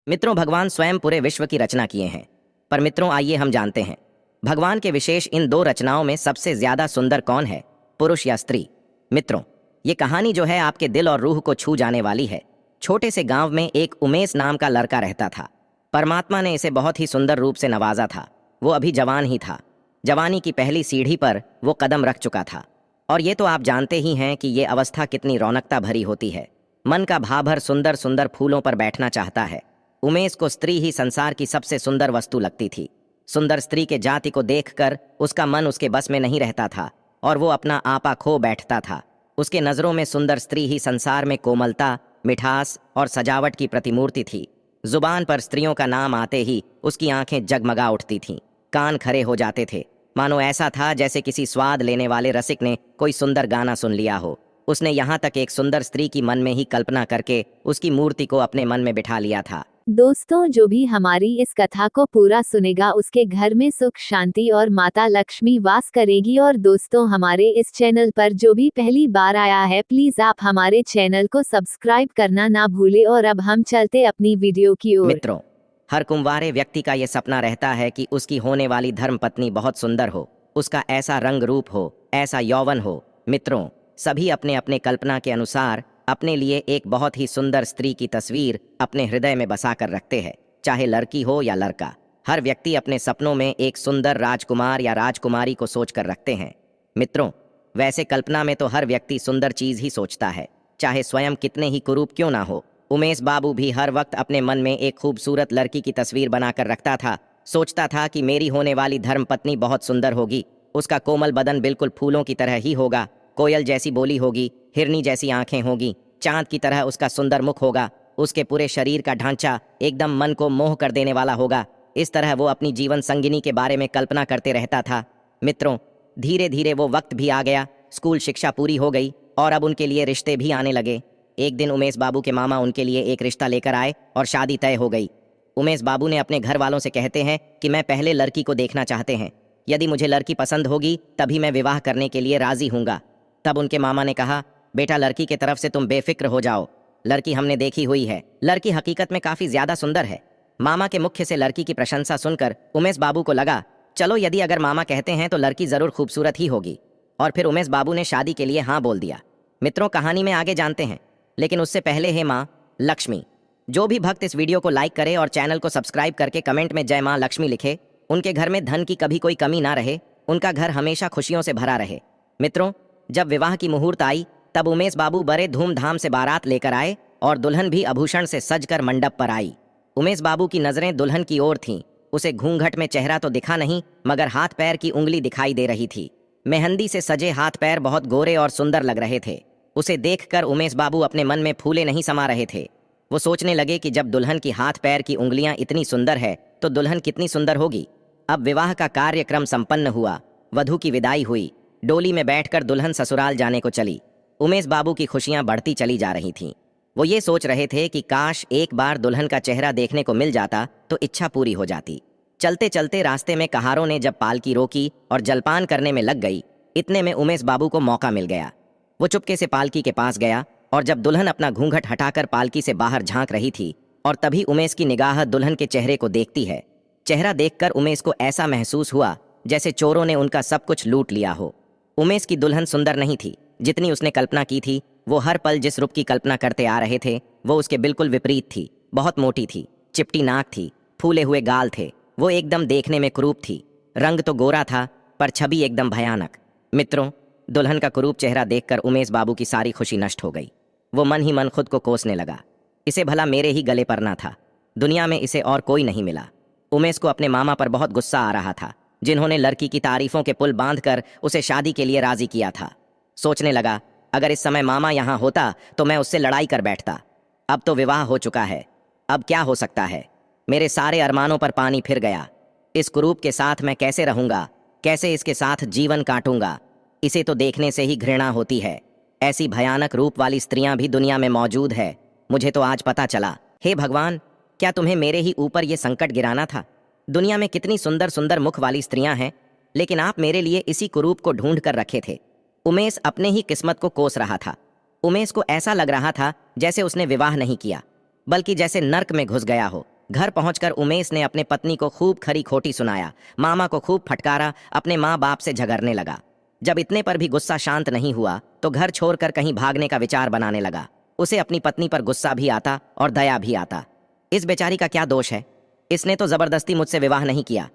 मित्रों, भगवान स्वयं पूरे विश्व की रचना किए हैं। पर मित्रों, आइए हम जानते हैं भगवान के विशेष इन दो रचनाओं में सबसे ज्यादा सुंदर कौन है, पुरुष या स्त्री। मित्रों, ये कहानी जो है आपके दिल और रूह को छू जाने वाली है। छोटे से गांव में एक उमेश नाम का लड़का रहता था। परमात्मा ने इसे बहुत ही सुंदर रूप से नवाजा था। वो अभी जवान ही था। जवानी की पहली सीढ़ी पर वो कदम रख चुका था। और ये तो आप जानते ही हैं कि ये अवस्था कितनी रौनकता भरी होती है। मन का भाभर सुंदर सुंदर फूलों पर बैठना चाहता है। उमेश को स्त्री ही संसार की सबसे सुंदर वस्तु लगती थी। सुंदर स्त्री के जाति को देखकर उसका मन उसके बस में नहीं रहता था और वो अपना आपा खो बैठता था। उसके नजरों में सुंदर स्त्री ही संसार में कोमलता, मिठास और सजावट की प्रतिमूर्ति थी। जुबान पर स्त्रियों का नाम आते ही उसकी आंखें जगमगा उठती थीं, कान खड़े हो जाते थे। मानो ऐसा था जैसे किसी स्वाद लेने वाले रसिक ने कोई सुंदर गाना सुन लिया हो। उसने यहाँ तक एक सुंदर स्त्री की मन में ही कल्पना करके उसकी मूर्ति को अपने मन में बिठा लिया था। दोस्तों, जो भी हमारी इस कथा को पूरा सुनेगा उसके घर में सुख शांति और माता लक्ष्मी वास करेगी। और दोस्तों, हमारे इस चैनल पर जो भी पहली बार आया है, प्लीज आप हमारे चैनल को सब्सक्राइब करना ना भूले। और अब हम चलते अपनी वीडियो की ओर। मित्रों, हर कुंवारे व्यक्ति का ये सपना रहता है कि उसकी होने वाली धर्मपत्नी बहुत सुंदर हो, उसका ऐसा रंग रूप हो, ऐसा यौवन हो। मित्रों, सभी अपने अपने कल्पना के अनुसार अपने लिए एक बहुत ही सुंदर स्त्री की तस्वीर अपने हृदय में बसा कर रखते हैं, चाहे लड़की हो या लड़का। हर व्यक्ति अपने सपनों में एक सुंदर राजकुमार या राजकुमारी को सोच कर रखते हैं। मित्रों, वैसे कल्पना में तो हर व्यक्ति सुंदर चीज ही सोचता है, चाहे स्वयं कितने ही कुरूप क्यों ना हो। उमेश बाबू भी हर वक्त अपने मन में एक खूबसूरत लड़की की तस्वीर बनाकर रखता था। सोचता था कि मेरी होने वाली धर्मपत्नी बहुत सुंदर होगी, उसका कोमल बदन बिल्कुल फूलों की तरह ही होगा, कोयल जैसी बोली होगी, हिरनी जैसी आंखें होगी, चांद की तरह उसका सुंदर मुख होगा, उसके पूरे शरीर का ढांचा एकदम मन को मोह कर देने वाला होगा। इस तरह वो अपनी जीवन संगिनी के बारे में कल्पना करते रहता था। मित्रों, धीरे धीरे वो वक्त भी आ गया, स्कूल शिक्षा पूरी हो गई और अब उनके लिए रिश्ते भी आने लगे। एक दिन उमेश बाबू के मामा उनके लिए एक रिश्ता लेकर आए और शादी तय हो गई। उमेश बाबू ने अपने घर वालों से कहते हैं कि मैं पहले लड़की को देखना चाहते हैं, यदि मुझे लड़की पसंद होगी तभी मैं विवाह करने के लिए राजी हूँगा। तब उनके मामा ने कहा, बेटा, लड़की की तरफ से तुम बेफिक्र हो जाओ, लड़की हमने देखी हुई है, लड़की हकीकत में काफी ज्यादा सुंदर है। मामा के मुख से लड़की की प्रशंसा सुनकर उमेश बाबू को लगा, चलो यदि अगर मामा कहते हैं तो लड़की जरूर खूबसूरत ही होगी। और फिर उमेश बाबू ने शादी के लिए हाँ बोल दिया। मित्रों, कहानी में आगे जानते हैं, लेकिन उससे पहले है माँ लक्ष्मी। जो भी भक्त इस वीडियो को लाइक करे और चैनल को सब्सक्राइब करके कमेंट में जय माँ लक्ष्मी लिखे, उनके घर में धन की कभी कोई कमी ना रहे, उनका घर हमेशा खुशियों से भरा रहे। मित्रों, जब विवाह की मुहूर्त आई तब उमेश बाबू बड़े धूमधाम से बारात लेकर आए और दुल्हन भी आभूषण से सजकर मंडप पर आई। उमेश बाबू की नजरें दुल्हन की ओर थीं। उसे घूंघट में चेहरा तो दिखा नहीं, मगर हाथ पैर की उंगली दिखाई दे रही थी। मेहंदी से सजे हाथ पैर बहुत गोरे और सुंदर लग रहे थे। उसे देखकर उमेश बाबू अपने मन में फूले नहीं समा रहे थे। वो सोचने लगे कि जब दुल्हन की हाथ पैर की उंगलियां इतनी सुंदर है तो दुल्हन कितनी सुंदर होगी। अब विवाह का कार्यक्रम संपन्न हुआ, वधू की विदाई हुई, डोली में बैठकर दुल्हन ससुराल जाने को चली। उमेश बाबू की खुशियां बढ़ती चली जा रही थीं। वो ये सोच रहे थे कि काश एक बार दुल्हन का चेहरा देखने को मिल जाता तो इच्छा पूरी हो जाती। चलते चलते रास्ते में कहारों ने जब पालकी रोकी और जलपान करने में लग गई, इतने में उमेश बाबू को मौका मिल गया। वो चुपके से पालकी के पास गया और जब दुल्हन अपना घूंघट हटाकर पालकी से बाहर झांक रही थी और तभी उमेश की निगाह दुल्हन के चेहरे को देखती है। चेहरा देखकर उमेश को ऐसा महसूस हुआ जैसे चोरों ने उनका सब कुछ लूट लिया हो। उमेश की दुल्हन सुंदर नहीं थी जितनी उसने कल्पना की थी। वो हर पल जिस रूप की कल्पना करते आ रहे थे वो उसके बिल्कुल विपरीत थी। बहुत मोटी थी, चिपटी नाक थी, फूले हुए गाल थे, वो एकदम देखने में कुरूप थी। रंग तो गोरा था पर छवि एकदम भयानक। मित्रों, दुल्हन का कुरूप चेहरा देखकर उमेश बाबू की सारी खुशी नष्ट हो गई। वो मन ही मन खुद को कोसने लगा, इसे भला मेरे ही गले पड़ना था, दुनिया में इसे और कोई नहीं मिला। उमेश को अपने मामा पर बहुत गुस्सा आ रहा था, जिन्होंने लड़की की तारीफों के पुल बांधकर उसे शादी के लिए राजी किया था। सोचने लगा, अगर इस समय मामा यहाँ होता तो मैं उससे लड़ाई कर बैठता। अब तो विवाह हो चुका है, अब क्या हो सकता है। मेरे सारे अरमानों पर पानी फिर गया। इस कुरूप के साथ मैं कैसे रहूंगा, कैसे इसके साथ जीवन काटूंगा। इसे तो देखने से ही घृणा होती है। ऐसी भयानक रूप वाली स्त्रियां भी दुनिया में मौजूद है, मुझे तो आज पता चला। हे भगवान, क्या तुम्हें मेरे ही ऊपर ये संकट गिराना था। दुनिया में कितनी सुंदर सुंदर मुख वाली स्त्रियां हैं, लेकिन आप मेरे लिए इसी कुरूप को ढूंढ कर रखे थे। उमेश अपने ही किस्मत को कोस रहा था। उमेश को ऐसा लग रहा था जैसे उसने विवाह नहीं किया, बल्कि जैसे नर्क में घुस गया हो। घर पहुंचकर उमेश ने अपने पत्नी को खूब खरी खोटी सुनाया, मामा को खूब फटकारा, अपने माँ बाप से झगड़ने लगा। जब इतने पर भी गुस्सा शांत नहीं हुआ तो घर छोड़कर कहीं भागने का विचार बनाने लगा। उसे अपनी पत्नी पर गुस्सा भी आता और दया भी आता। इस बेचारी का क्या दोष है? इसने तो जबरदस्ती मुझसे विवाह नहीं किया।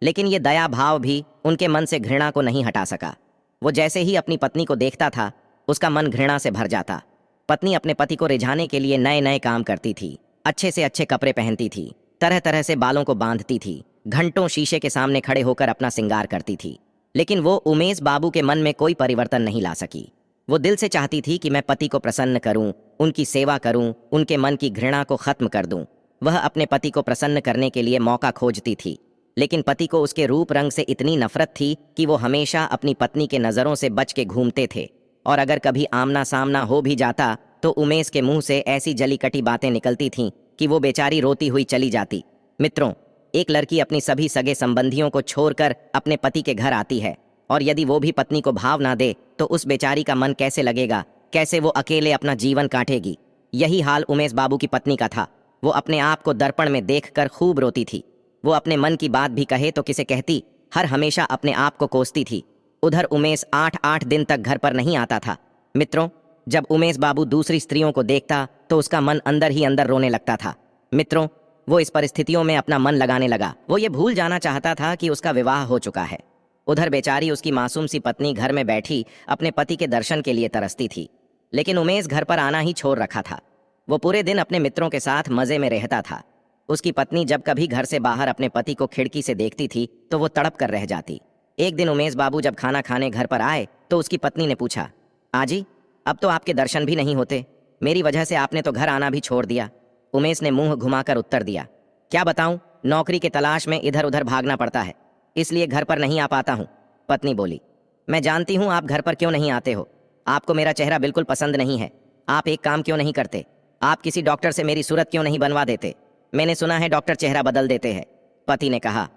लेकिन ये दया भाव भी उनके मन से घृणा को नहीं हटा सका। वो जैसे ही अपनी पत्नी को देखता था उसका मन घृणा से भर जाता। पत्नी अपने पति को रिझाने के लिए नए नए काम करती थी, अच्छे से अच्छे कपड़े पहनती थी, तरह तरह से बालों को बांधती थी, घंटों शीशे के सामने खड़े होकर अपना श्रृंगार करती थी। लेकिन वो उमेश बाबू के मन में कोई परिवर्तन नहीं ला सकी। वो दिल से चाहती थी कि मैं पति को प्रसन्न करूं, उनकी सेवा करूं, उनके मन की घृणा को खत्म कर दूं। वह अपने पति को प्रसन्न करने के लिए मौका खोजती थी, लेकिन पति को उसके रूप रंग से इतनी नफरत थी कि वो हमेशा अपनी पत्नी के नज़रों से बच के घूमते थे। और अगर कभी आमना सामना हो भी जाता तो उमेश के मुंह से ऐसी जली कटी बातें निकलती थीं कि वो बेचारी रोती हुई चली जाती। मित्रों, एक लड़की अपनी सभी सगे संबंधियों को छोड़कर अपने पति के घर आती है और यदि वो भी पत्नी को भाव ना दे तो उस बेचारी का मन कैसे लगेगा, कैसे वो अकेले अपना जीवन काटेगी। यही हाल उमेश बाबू की पत्नी का था। वो अपने आप को दर्पण में देखकर खूब रोती थी। वो अपने मन की बात भी कहे तो किसे कहती, हर हमेशा अपने आप को कोसती थी। उधर उमेश 8-8 दिन तक घर पर नहीं आता था। मित्रों, जब उमेश बाबू दूसरी स्त्रियों को देखता तो उसका मन अंदर ही अंदर रोने लगता था। मित्रों, वो इस परिस्थितियों में अपना मन लगाने लगा। वो ये भूल जाना चाहता था कि उसका विवाह हो चुका है। उधर बेचारी उसकी मासूम सी पत्नी घर में बैठी अपने पति के दर्शन के लिए तरसती थी। लेकिन उमेश घर पर आना ही छोड़ रखा था। वो पूरे दिन अपने मित्रों के साथ मजे में रहता था। उसकी पत्नी जब कभी घर से बाहर अपने पति को खिड़की से देखती थी तो वो तड़प कर रह जाती। एक दिन उमेश बाबू जब खाना खाने घर पर आए तो उसकी पत्नी ने पूछा, आजी, अब तो आपके दर्शन भी नहीं होते। मेरी वजह से आपने तो घर आना भी छोड़ दिया। उमेश ने मुंह घुमाकर उत्तर दिया, क्या बताऊं, नौकरी के तलाश में इधर उधर भागना पड़ता है, इसलिए घर पर नहीं आ पाता हूं। पत्नी बोली, मैं जानती हूं आप घर पर क्यों नहीं आते हो। आपको मेरा चेहरा बिल्कुल पसंद नहीं है। आप एक काम क्यों नहीं करते, आप किसी डॉक्टर से मेरी सूरत क्यों नहीं बनवा देते। मैंने सुना है डॉक्टर चेहरा बदल देते हैं। पति ने कहा,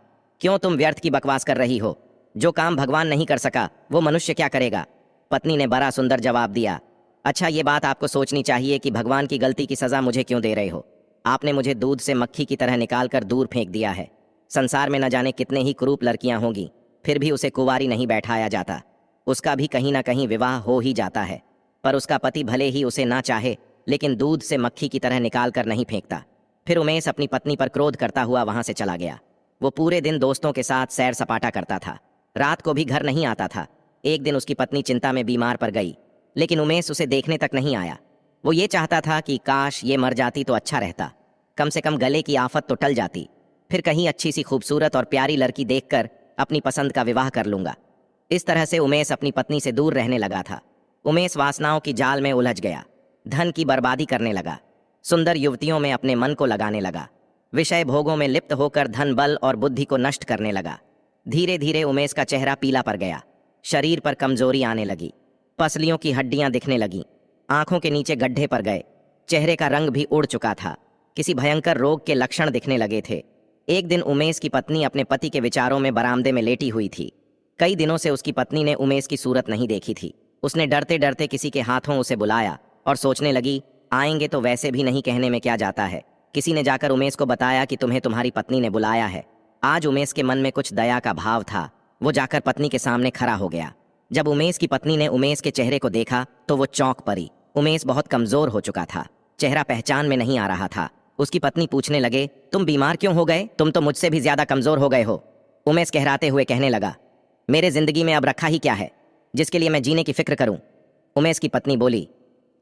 क्यों तुम व्यर्थ की बकवास कर रही हो। जो काम भगवान नहीं कर सका वो मनुष्य क्या करेगा। पत्नी ने बड़ा सुंदर जवाब दिया, अच्छा, ये बात आपको सोचनी चाहिए कि भगवान की गलती की सजा मुझे क्यों दे रहे हो। आपने मुझे दूध से मक्खी की तरह निकाल कर दूर फेंक दिया है। संसार में न जाने कितने ही कुरूप लड़कियां होंगी, फिर भी उसे कुंवारी नहीं बैठाया जाता। उसका भी कहीं ना कहीं विवाह हो ही जाता है, पर उसका पति भले ही उसे ना चाहे लेकिन दूध से मक्खी की तरह निकाल कर नहीं फेंकता। फिर उमेश अपनी पत्नी पर क्रोध करता हुआ वहां से चला गया। वो पूरे दिन दोस्तों के साथ सैर सपाटा करता था, रात को भी घर नहीं आता था। एक दिन उसकी पत्नी चिंता में बीमार पड़ गई, लेकिन उमेश उसे देखने तक नहीं आया। वो ये चाहता था कि काश ये मर जाती तो अच्छा रहता, कम से कम गले की आफत तो टल जाती। फिर कहीं अच्छी सी खूबसूरत और प्यारी लड़की देखकर अपनी पसंद का विवाह कर लूंगा। इस तरह से उमेश अपनी पत्नी से दूर रहने लगा था। उमेश वासनाओं की जाल में उलझ गया, धन की बर्बादी करने लगा, सुंदर युवतियों में अपने मन को लगाने लगा, विषय भोगों में लिप्त होकर धन बल और बुद्धि को नष्ट करने लगा। धीरे धीरे उमेश का चेहरा पीला पड़ गया, शरीर पर कमजोरी आने लगी, पसलियों की हड्डियां दिखने लगी, आंखों के नीचे गड्ढे पड़ गए, चेहरे का रंग भी उड़ चुका था, किसी भयंकर रोग के लक्षण दिखने लगे थे। एक दिन उमेश की पत्नी अपने पति के विचारों में बरामदे में लेटी हुई थी। कई दिनों से उसकी पत्नी ने उमेश की सूरत नहीं देखी थी। उसने डरते डरते किसी के हाथों उसे बुलाया और सोचने लगी, आएंगे तो वैसे भी नहीं, कहने में क्या जाता है। किसी ने जाकर उमेश को बताया कि तुम्हें तुम्हारी पत्नी ने बुलाया है। आज उमेश के मन में कुछ दया का भाव था। वो जाकर पत्नी के सामने खड़ा हो गया। जब उमेश की पत्नी ने उमेश के चेहरे को देखा तो वो चौंक पड़ी। उमेश बहुत कमजोर हो चुका था, चेहरा पहचान में नहीं आ रहा था। उसकी पत्नी पूछने लगे, तुम बीमार क्यों हो गए, तुम तो मुझसे भी ज्यादा कमजोर हो गए हो। उमेश कहराते हुए कहने लगा, मेरे जिंदगी में अब रखा ही क्या है जिसके लिए मैं जीने की फिक्र करूं। उमेश की पत्नी बोली,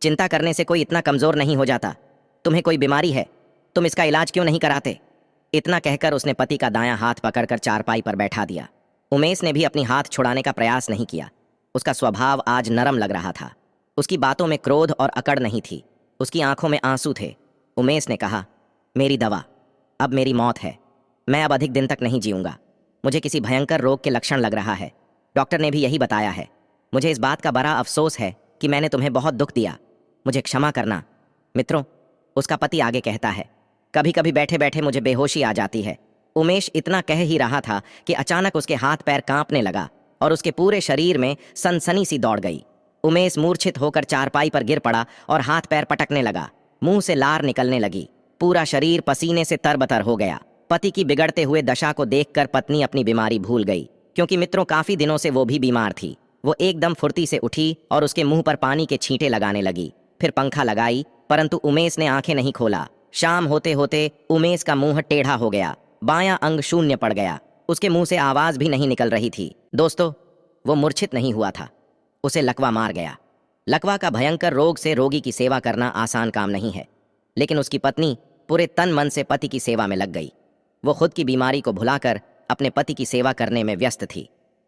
चिंता करने से कोई इतना कमजोर नहीं हो जाता। तुम्हें कोई बीमारी है, तुम इसका इलाज क्यों नहीं कराते। इतना कहकर उसने पति का दायां हाथ पकड़कर चारपाई पर बैठा दिया। उमेश ने भी अपनी हाथ छुड़ाने का प्रयास नहीं किया। उसका स्वभाव आज नरम लग रहा था। उसकी बातों में क्रोध और अकड़ नहीं थी, उसकी आंखों में आंसू थे। उमेश ने कहा, मेरी दवा, अब मेरी मौत है। मैं अब अधिक दिन तक नहीं जीऊंगा। मुझे किसी भयंकर रोग के लक्षण लग रहा है। डॉक्टर ने भी यही बताया है। मुझे इस बात का बड़ा अफसोस है कि मैंने तुम्हें बहुत दुख दिया। मुझे क्षमा करना। मित्रों, उसका पति आगे कहता है, कभी कभी बैठे बैठे मुझे बेहोशी आ जाती है। उमेश इतना कह ही रहा था कि अचानक उसके हाथ पैर कांपने लगा और उसके पूरे शरीर में सनसनी सी दौड़ गई। उमेश मूर्छित होकर चारपाई पर गिर पड़ा और हाथ पैर पटकने लगा। मुंह से लार निकलने लगी। पूरा शरीर पसीने से तरबतर हो गया। पति की बिगड़ते हुए दशा को देखकर पत्नी अपनी बीमारी भूल गई, क्योंकि मित्रों काफी दिनों से वो भी बीमार थी। वो एकदम फुर्ती से उठी और उसके मुंह पर पानी के छींटे लगाने लगी। फिर पंखा लगाई, परंतु उमेश ने आंखें नहीं खोला। शाम होते होते उमेश का मुंह टेढ़ा हो गया, बायां अंग शून्य पड़ गया, उसके मुंह से आवाज भी नहीं निकल रही थी। दोस्तों, वो मूर्छित नहीं हुआ था, उसे लकवा मार गया। लकवा का भयंकर रोग से रोगी की सेवा करना आसान काम नहीं है, लेकिन उसकी पत्नी पूरे तन मन से पति की सेवा में लग गई। वो खुद की बीमारी को भुलाकर अपने पति की सेवा करने में व्यस्त थी।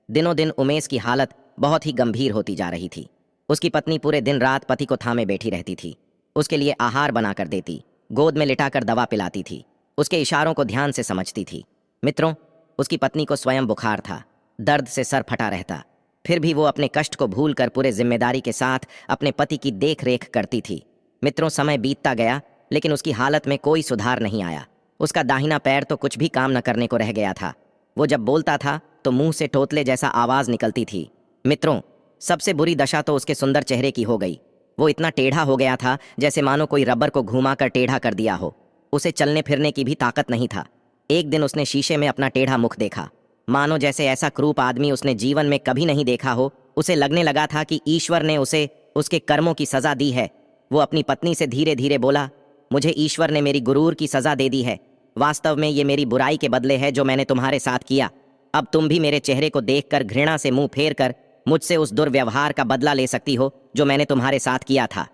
दिनों दिन उमेश की हालत बहुत ही गंभीर होती जा रही थी। उसकी पत्नी पूरे दिन रात पति को थामे बैठी रहती थी, उसके लिए आहार बनाकर देती, गोद में लिटाकर दवा पिलाती थी, उसके इशारों को ध्यान से समझती थी। मित्रों, उसकी पत्नी को स्वयं बुखार था, दर्द से सर फटा रहता, फिर भी वो अपने कष्ट को भूलकर पूरे जिम्मेदारी के साथ अपने पति की देख रेख करती थी। मित्रों, समय बीतता गया, लेकिन उसकी हालत में कोई सुधार नहीं आया। उसका दाहिना पैर तो कुछ भी काम न करने को रह गया था। वो जब बोलता था तो मुंह से तोतले जैसा आवाज निकलती थी। मित्रों, सबसे बुरी दशा तो उसके सुंदर चेहरे की हो गई। वो इतना टेढ़ा हो गया था जैसे मानो कोई रबर को घुमाकर टेढ़ा कर दिया हो। उसे चलने फिरने की भी ताकत नहीं था। एक दिन उसने शीशे में अपना टेढ़ा मुख देखा, मानो जैसे ऐसा क्रूप आदमी उसने जीवन में कभी नहीं देखा हो। उसे लगने लगा था कि ईश्वर ने उसे उसके कर्मों की सजा दी है। वो अपनी पत्नी से धीरे धीरे बोला, मुझे ईश्वर ने मेरी गुरूर की सजा दे दी है। वास्तव में ये मेरी बुराई के बदले है जो मैंने तुम्हारे साथ किया। अब तुम भी मेरे चेहरे को देखकर घृणा से मुंह फेर कर मुझसे उस दुर्व्यवहार का बदला ले सकती हो जो मैंने तुम्हारे साथ किया था।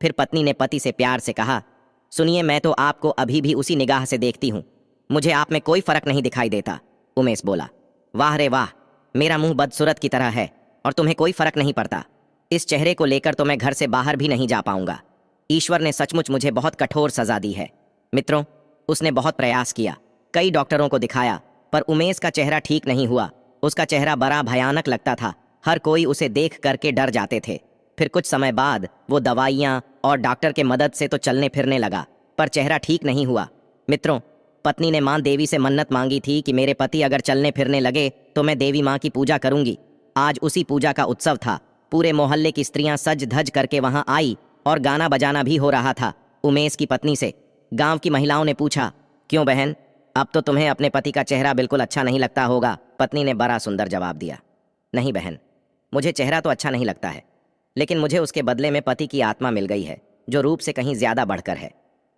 फिर पत्नी ने पति से प्यार से कहा, सुनिए, मैं तो आपको अभी भी उसी निगाह से देखती हूँ, मुझे आप में कोई फर्क नहीं दिखाई देता। उमेश बोला, वाह रे वाह, मेरा मुंह बदसूरत की तरह है और तुम्हें कोई फर्क नहीं पड़ता। इस चेहरे को लेकर तो मैं घर से बाहर भी नहीं जा पाऊंगा। ईश्वर ने सचमुच मुझे बहुत कठोर सजा दी है। मित्रों, उसने बहुत प्रयास किया, कई डॉक्टरों को दिखाया, पर उमेश का चेहरा ठीक नहीं हुआ। उसका चेहरा बड़ा भयानक लगता था, हर कोई उसे देख करके डर जाते थे। फिर कुछ समय बाद वो दवाइयाँ और डॉक्टर के मदद से तो चलने फिरने लगा, पर चेहरा ठीक नहीं हुआ। मित्रों, पत्नी ने माँ देवी से मन्नत मांगी थी कि मेरे पति अगर चलने फिरने लगे तो मैं देवी माँ की पूजा करूंगी। आज उसी पूजा का उत्सव था। पूरे मोहल्ले की स्त्रियां सज धज करके वहां आई और गाना बजाना भी हो रहा था। उमेश की पत्नी से गांव की महिलाओं ने पूछा, क्यों बहन, अब तो तुम्हें अपने पति का चेहरा बिल्कुल अच्छा नहीं लगता होगा। पत्नी ने बड़ा सुंदर जवाब दिया, नहीं बहन, मुझे चेहरा तो अच्छा नहीं लगता है, लेकिन मुझे उसके बदले में पति की आत्मा मिल गई है, जो रूप से कहीं ज्यादा बढ़कर है।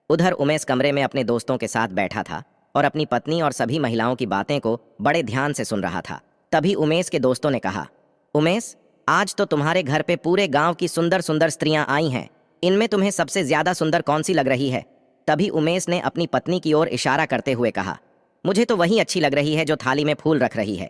उधर उमेश कमरे में अपने दोस्तों के साथ बैठा था और अपनी पत्नी और सभी महिलाओं की बातें को बड़े ध्यान से सुन रहा था। तभी उमेश के दोस्तों ने कहा, उमेश, आज तो तुम्हारे घर पे पूरे गांव की सुंदर सुंदर स्त्रियां आई हैं, इनमें तुम्हें सबसे ज्यादा सुंदर कौन सी लग रही है? तभी उमेश ने अपनी पत्नी की ओर इशारा करते हुए कहा, मुझे तो वही अच्छी लग रही है जो थाली में फूल रख रही है।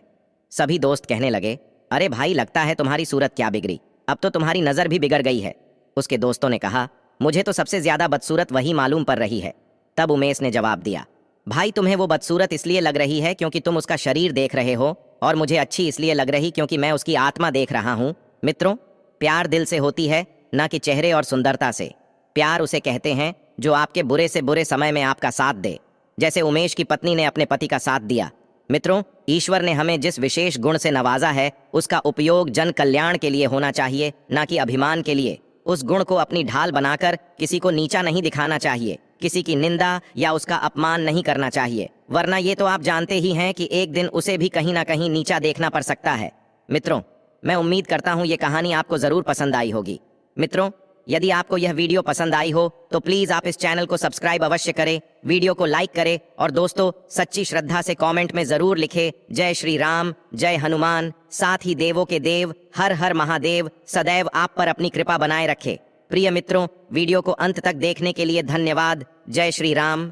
सभी दोस्त कहने लगे, अरे भाई, लगता है तुम्हारी सूरत क्या बिगड़ी, अब तो तुम्हारी नजर भी बिगड़ गई है। उसके दोस्तों ने कहा, मुझे तो सबसे ज्यादा बदसूरत वही मालूम पड़ रही है। तब उमेश ने जवाब दिया, भाई, तुम्हें वो बदसूरत इसलिए लग रही है क्योंकि तुम उसका शरीर देख रहे हो, और मुझे अच्छी इसलिए लग रही क्योंकि मैं उसकी आत्मा देख रहा हूँ। मित्रों, प्यार दिल से होती है, न कि चेहरे और सुंदरता से। प्यार उसे कहते हैं जो आपके बुरे से बुरे समय में आपका साथ दे, जैसे उमेश की पत्नी ने अपने पति का साथ दिया। मित्रों, ईश्वर ने हमें जिस विशेष गुण से नवाजा है उसका उपयोग जन कल्याण के लिए होना चाहिए, न कि अभिमान के लिए। उस गुण को अपनी ढाल बनाकर किसी को नीचा नहीं दिखाना चाहिए, किसी की निंदा या उसका अपमान नहीं करना चाहिए, वरना ये तो आप जानते ही हैं कि एक दिन उसे भी कहीं ना कहीं नीचा देखना पड़ सकता है। मित्रों, मैं उम्मीद करता हूँ ये कहानी आपको जरूर पसंद आई होगी। मित्रों, यदि आपको यह वीडियो पसंद आई हो तो प्लीज आप इस चैनल को सब्सक्राइब अवश्य करें, वीडियो को लाइक करें और दोस्तों, सच्ची श्रद्धा से कमेंट में जरूर लिखें, जय श्री राम, जय हनुमान। साथ ही देवों के देव हर हर महादेव सदैव आप पर अपनी कृपा बनाए रखे। प्रिय मित्रों, वीडियो को अंत तक देखने के लिए धन्यवाद। जय श्री राम।